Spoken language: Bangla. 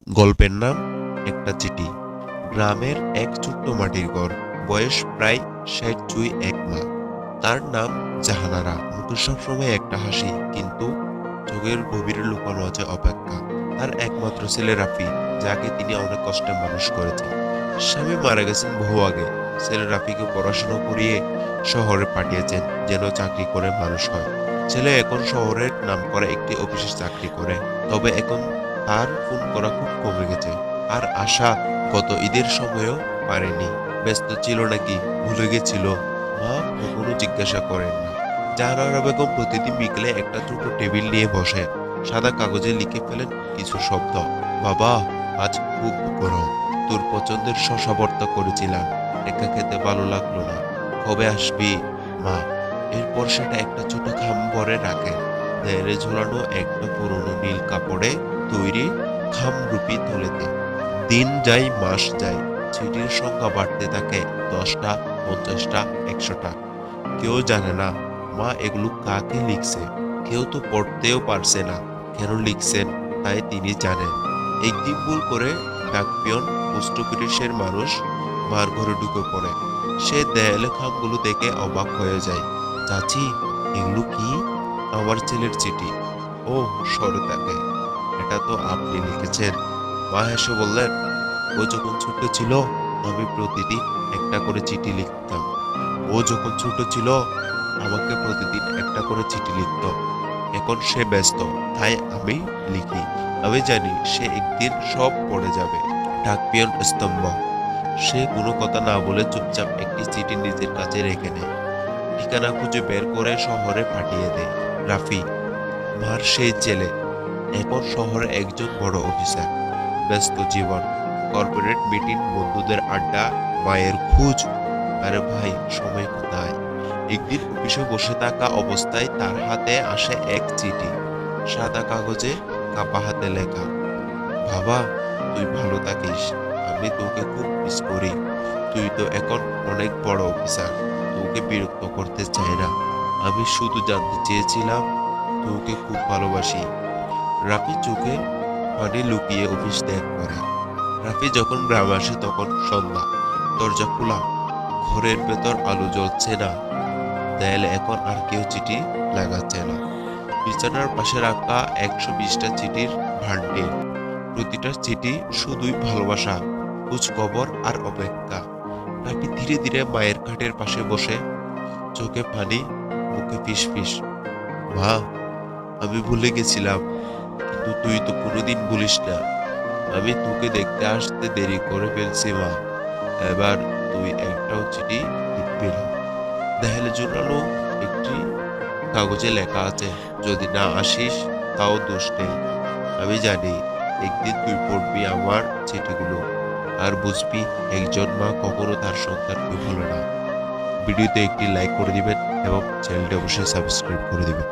গল্পের নাম একটা চিঠি। গ্রামের এক ছোট্ট মাটির ঘর, বয়স প্রায় ৬০ ছুঁই এক মা। তার নাম জাহানারা। মুখে সবসময় একটা হাসি, কিন্তু চোখের গভীরে লুকানো আছে অপেক্ষা। তার একমাত্র ছেলে রাফি, যাকে তিনি অনেক কষ্টে মানুষ করেছেন। স্বামী মারা গেছেন বহু আগে। ছেলে রাফিকে পড়াশোনা করিয়ে শহরে পাঠিয়েছেন, যেন চাকরি করে মানুষ হয়। ছেলে এখন শহরের নামকরা একটি অফিসে চাকরি করে। তবে এখন তার ফোন করা খুব কমে গেছে। আর আশা গত ঈদের সময়ও পারেনি। ব্যস্ত ছিল নাকি, ভুলে গেছিল? মা কখনো জিজ্ঞাসা করেন না। জাহানারা বেগম প্রতিদিন বিকেলে একটা ছোট টেবিল নিয়ে বসে। সাদা কাগজে লিখে ফেলেন কিছু শব্দ। বাবা, আজ খুব গরম। তোর পছন্দের শসা ভর্তা করেছিলাম, একা খেতে ভালো লাগলো না। কবে আসবি মা? এরপর সেটা একটা ছোট খাম ভরে রাখে। দেয়ালে ঝোলানো একটা পুরনো নীল কাপড়ে তৈরি খামরূপী থলেতে। দিন যায়, মাস যায়, চিঠির সংখ্যা বাড়তে থাকে। ১০টা, ৫০টা, ১০০টা। কেউ জানে না মা এগুলো কাকে লিখছে। কেউ তো পড়তেও পারছে না। কেন লিখছেন তাই তিনি জানেন। একদিন ভুল করে ডাকপিয়ন, পোস্ট অফিসের মানুষ মার ঘরে ঢুকে পড়ে। সে দেয়ালে খামগুলো দেখে অবাক হয়ে যায়। চাচি, এগুলো কি? আমার ছেলের চিঠি। ও, সরে থাকে। এটা তো আপনি লিখেছেন। মা হেসে বললেন, ও যখন ছোট ছিল আমি প্রতিদিন একটা করে চিঠি লিখতাম। ও যখন ছোট ছিল আমাকে প্রতিদিন একটা করে চিঠি লিখত। এখন সে ব্যস্ত, তাই আমি লিখি। আমি জানি সে একদিন সব পড়ে যাবে। ডাকপিয়ন স্তম্ভ। সে কোনো কথা না বলে চুপচাপ একটি চিঠি নিজের কাছে রেখে নেয়। ঠিকানা খুঁজে বের করে শহরে পাঠিয়ে দেয়। রাফি, মার সেই ছেলে, এখন শহরে একজন বড় অফিসার। ব্যস্ত জীবন, কর্পোরেট মিটিং, বন্ধুদের আড্ডা, মায়ের খোঁজ। আরে ভাই, সময় কোথায়? একদিন অফিসে বসে থাকা অবস্থায় তার হাতে আসে এক চিঠি। সাদা কাগজে কাপা হাতে লেখা, বাবা, তুই ভালো থাকিস। আমি তোকে খুব মিস করি। তুই তো এখন অনেক বড় অফিসার। তোকে বিরক্ত করতে চাই না। আমি শুধু জানতে চেয়েছিলাম, তোকে খুব ভালোবাসি। রাফি চোখে পানি লুকিয়ে অফিস ত্যাগ করে। রাফি যখন গ্রামে আসে তখন সন্ধ্যা। দরজা খোলা, ঘরের ভেতর আলো জ্বলছে না। দেয়ালে এখন আর কেউ চিঠি লাগাচ্ছে না। বিছানার পাশে রাখা ১২০টা চিঠির ভান্ডিল। প্রতিটা চিঠি শুধুই ভালোবাসা, খোঁজ খবর আর অপেক্ষা। রাফি ধীরে ধীরে মায়ের খাটের পাশে বসে, চোখে পানি, মুখে ফিসফিস। মা, আমি ভুলে গেছিলাম, কিন্তু তুই তো কোনোদিন ভুলিস না। আমি তোকে দেখতে আসতে দেরি করে ফেলছি মা। এবার তুই একটাও চিঠি লিখবি না। দেয়ালে ঝুলানো একটি কাগজে লেখা আছে, যদি না আসিস তাও দোষ নেই। আমি জানি একদিন তুই পড়বি আমার চিঠিগুলো, আর বুঝবি একজন মা কখনো তার সন্তানকে ভুলে না। ভিডিওতে একটি লাইক করে দিবেন এবং চ্যানেলটি অবশ্যই সাবস্ক্রাইব করে দিবেন।